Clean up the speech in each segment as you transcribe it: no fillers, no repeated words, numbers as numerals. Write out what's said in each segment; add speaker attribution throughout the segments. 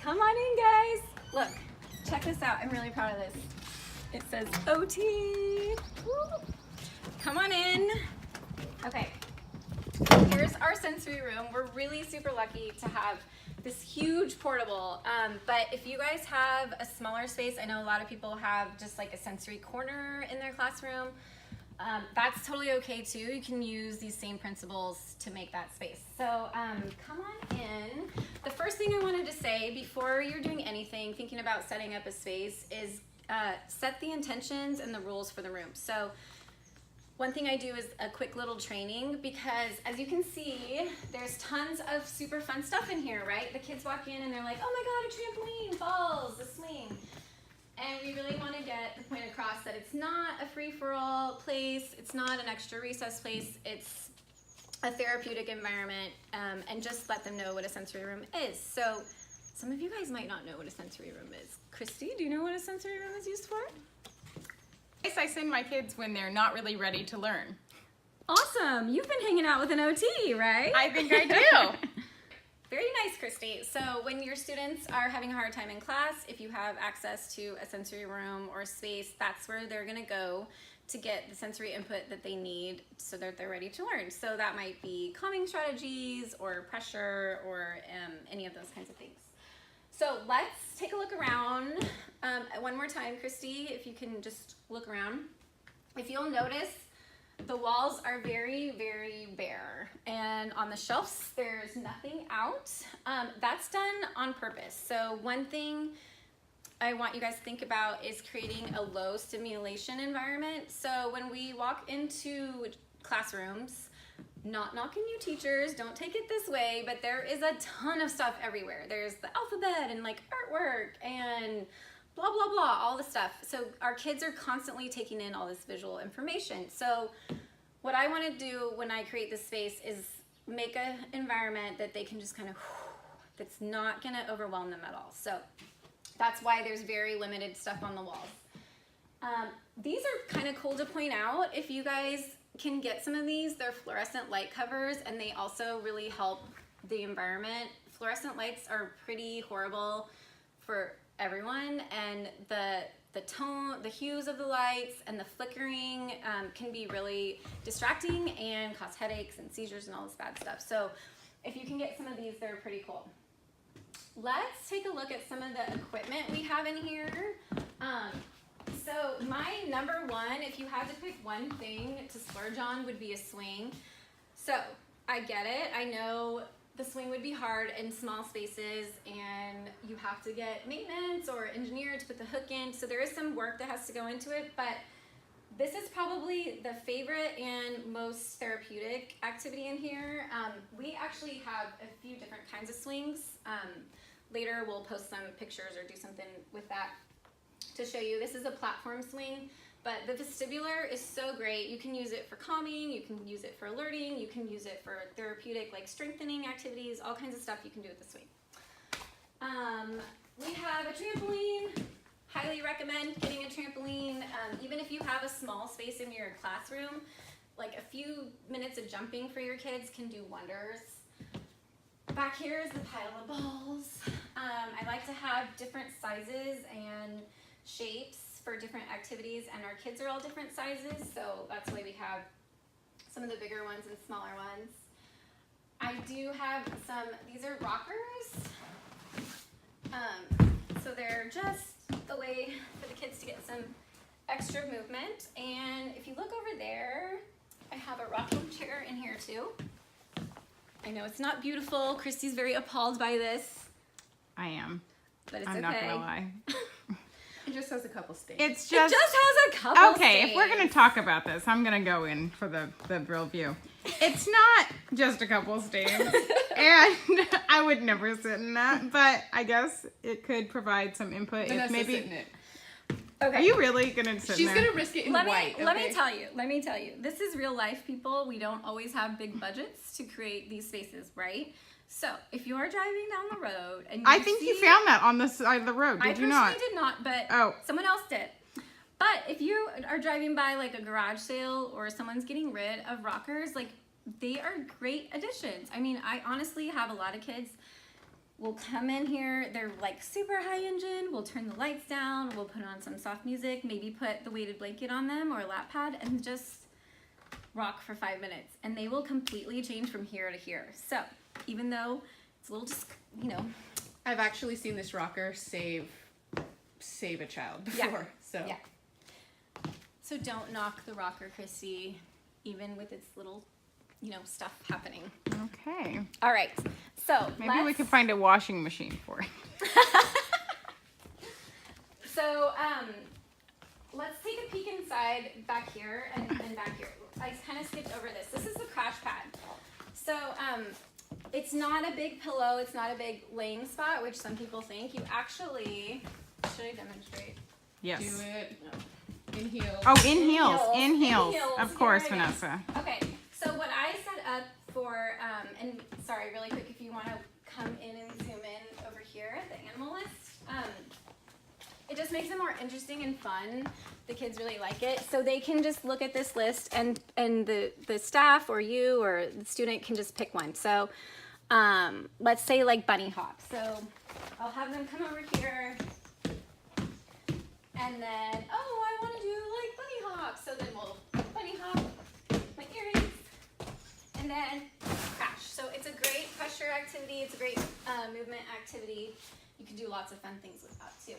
Speaker 1: Come on in, guys. Look, check this out. I'm really proud of this. It says OT. Woo. Come on in. Okay, here's our sensory room. We're really super lucky to have this huge portable, but if you guys have a smaller space, I know a lot of people have just like a sensory corner in their classroom. That's totally okay too. You can use these same principles to make that space. So come on in. The first thing I wanted to say before you're doing anything, thinking about setting up a space, is set the intentions and the rules for the room. So one thing I do is a quick little training, because as you can see, there's tons of super fun stuff in here, right? The kids walk in and they're like, oh my God, a trampoline, balls, a swing. And we really want to get the point across that it's not a free-for-all place, it's not an extra recess place, it's a therapeutic environment, and just let them know what a sensory room is. So some of you guys might not know what a sensory room is. Christy, do you know what a sensory room is used for?
Speaker 2: I send my kids when they're not really ready to learn.
Speaker 1: Awesome, you've been hanging out with an OT, right?
Speaker 2: I think I do.
Speaker 1: Very nice, Christy. So when your students are having a hard time in class, if you have access to a sensory room or space, that's where they're gonna go to get the sensory input that they need so that they're ready to learn. So that might be calming strategies or pressure or any of those kinds of things. So let's take a look around. One more time, Christy, if you can just look around. If you'll notice, the walls are very, very bare, and on the shelves there's nothing out. That's done on purpose. So one thing I want you guys to think about is creating a low stimulation environment. So when we walk into classrooms, not knocking you teachers, don't take it this way, but there is a ton of stuff everywhere. There's the alphabet and like artwork and blah, blah, blah, all the stuff. So our kids are constantly taking in all this visual information. So what I want to do when I create this space is make an environment that they can just kind of, that's not going to overwhelm them at all. So that's why there's very limited stuff on the walls. These are kind of cool to point out. If you guys can get some of these, they're fluorescent light covers, and they also really help the environment. Fluorescent lights are pretty horrible for everyone, and the tone, the hues of the lights and the flickering can be really distracting and cause headaches and seizures and all this bad stuff. So if you can get some of these, they're pretty cool. Let's take a look at some of the equipment we have in here. So my number one, if you had to pick one thing to splurge on, would be a swing. So I get it. I know the swing would be hard in small spaces, and you have to get maintenance or engineer to put the hook in. So there is some work that has to go into it, but this is probably the favorite and most therapeutic activity in here. We actually have a few different kinds of swings. Later we'll post some pictures or do something with that to show you. This is a platform swing, but the vestibular is so great. You can use it for calming, you can use it for alerting, you can use it for therapeutic, like strengthening activities, all kinds of stuff you can do with the swing. We have a trampoline. Highly recommend getting a trampoline. Even if you have a small space in your classroom, like a few minutes of jumping for your kids can do wonders. Back here is the pile of balls. I like to have different sizes and shapes for different activities, and our kids are all different sizes, so that's why we have some of the bigger ones and smaller ones. I do have some, these are rockers. So they're just the way for the kids to get some extra movement. And if you look over there, I have a rocking chair in here too. I know it's not beautiful. Christy's very appalled by this.
Speaker 2: I am.
Speaker 1: But it's
Speaker 2: I'm
Speaker 1: okay.
Speaker 2: not gonna lie.
Speaker 3: It just has a couple stains.
Speaker 2: It's
Speaker 1: It just has a couple
Speaker 2: okay.
Speaker 1: stains.
Speaker 2: If we're gonna talk about this, I'm gonna go in for the real view. It's not just a couple stains, and I would never sit in that. But I guess it could provide some input.
Speaker 3: Vanessa's
Speaker 2: If maybe.
Speaker 3: sitting it.
Speaker 1: Okay.
Speaker 2: Are you really gonna sit
Speaker 3: She's
Speaker 2: in there?
Speaker 3: gonna risk it in white.
Speaker 1: Let me tell you, this is real life, people. We don't always have big budgets to create these spaces, right? So if you are driving down the road and
Speaker 2: I think you found that on the side of the road. Did you not?
Speaker 1: I personally did not, but
Speaker 2: Oh.
Speaker 1: someone else did. But if you are driving by like a garage sale or someone's getting rid of rockers, like they are great additions. I mean, I honestly have a lot of kids We'll come in here, they're like super high engine, we'll turn the lights down, we'll put on some soft music, maybe put the weighted blanket on them or a lap pad and just rock for 5 minutes. And they will completely change from here to here. So even though it's a little just, you know.
Speaker 3: I've actually seen this rocker save a child before. So
Speaker 1: Yeah. So don't knock the rocker, Christy, even with its little, you know, stuff happening.
Speaker 2: Okay.
Speaker 1: All right. So
Speaker 2: Maybe we could find a washing machine for it.
Speaker 1: So let's take a peek inside back here and back here. I kind of skipped over this. This is the crash pad. So it's not a big pillow. It's not a big laying spot, which some people think. You actually, should I demonstrate?
Speaker 2: Yes.
Speaker 3: do it. In heels.
Speaker 2: Oh, in heels. In
Speaker 1: In
Speaker 2: heels.
Speaker 1: heels.
Speaker 2: Of course,
Speaker 1: Here I go.
Speaker 2: Vanessa.
Speaker 1: Okay, so what I set up for, and sorry, really quick, if you want to come in and zoom in over here at the animal list, it just makes it more interesting and fun. The kids really like it. So they can just look at this list and the staff or you or the student can just pick one. So let's say like bunny hop. So I'll have them come over here and then, oh, I want to do like bunny hop. So then we'll bunny hop, my earrings, and then crash. So it's a great pressure activity. It's a great movement activity. You can do lots of fun things with that too.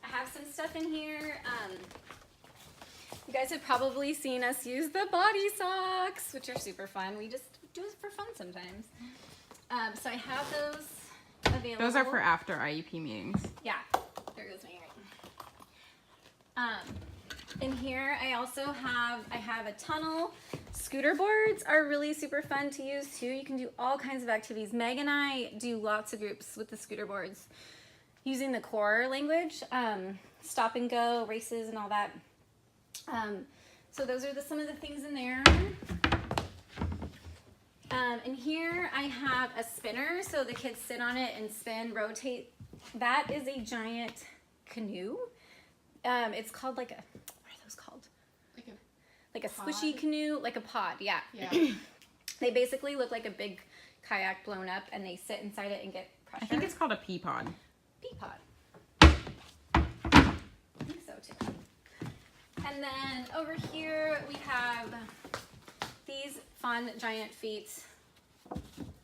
Speaker 1: I have some stuff in here. You guys have probably seen us use the body socks, which are super fun. We just do it for fun sometimes. So I have those available.
Speaker 2: Those are for after IEP meetings.
Speaker 1: Yeah, there goes my earring. In here, I also have a tunnel. Scooter boards are really super fun to use too. You can do all kinds of activities. Meg and I do lots of groups with the scooter boards using the core language, stop and go, races and all that. So those are some of the things in there. And here I have a spinner, so the kids sit on it and spin, rotate. That is a giant canoe. It's called like a, what are those called? Like a squishy canoe, like a pod, yeah. They basically look like a big kayak blown up and they sit inside it and get pressure.
Speaker 2: I think it's called a pea pod.
Speaker 1: Pea pod. I think so too. And then over here we have these fun giant feet. I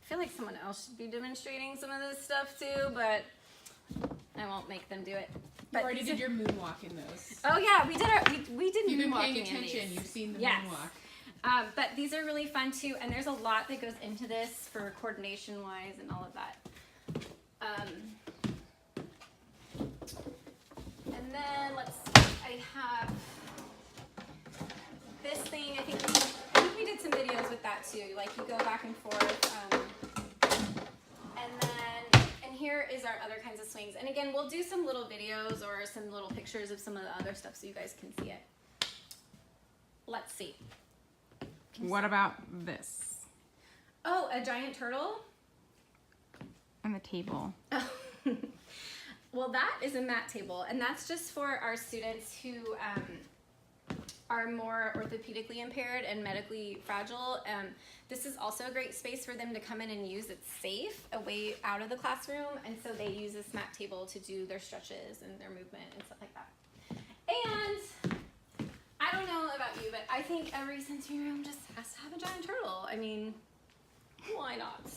Speaker 1: feel like someone else should be demonstrating some of this stuff too, but I won't make them do it.
Speaker 3: You already did your moonwalk in those.
Speaker 1: Oh yeah, we did we did
Speaker 3: You've been
Speaker 1: moonwalking
Speaker 3: paying
Speaker 1: in
Speaker 3: attention.
Speaker 1: these.
Speaker 3: You've seen the
Speaker 1: Yes.
Speaker 3: moonwalk.
Speaker 1: But these are really fun too, and there's a lot that goes into this for coordination wise and all of that. And then I have this thing. I think we did some videos with that too. Like you go back and forth. And here is our other kinds of swings. And again, we'll do some little videos or some little pictures of some of the other stuff so you guys can see it. Let's see.
Speaker 2: What about this?
Speaker 1: Oh, a giant turtle?
Speaker 2: And the table.
Speaker 1: Oh. Well, that is a mat table, and that's just for our students who are more orthopedically impaired and medically fragile. This is also a great space for them to come in and use. It's safe, away out of the classroom, and so they use this mat table to do their stretches and their movement and stuff like that. And I don't know about you, but I think every sensory room just has to have a giant turtle. I mean, why not?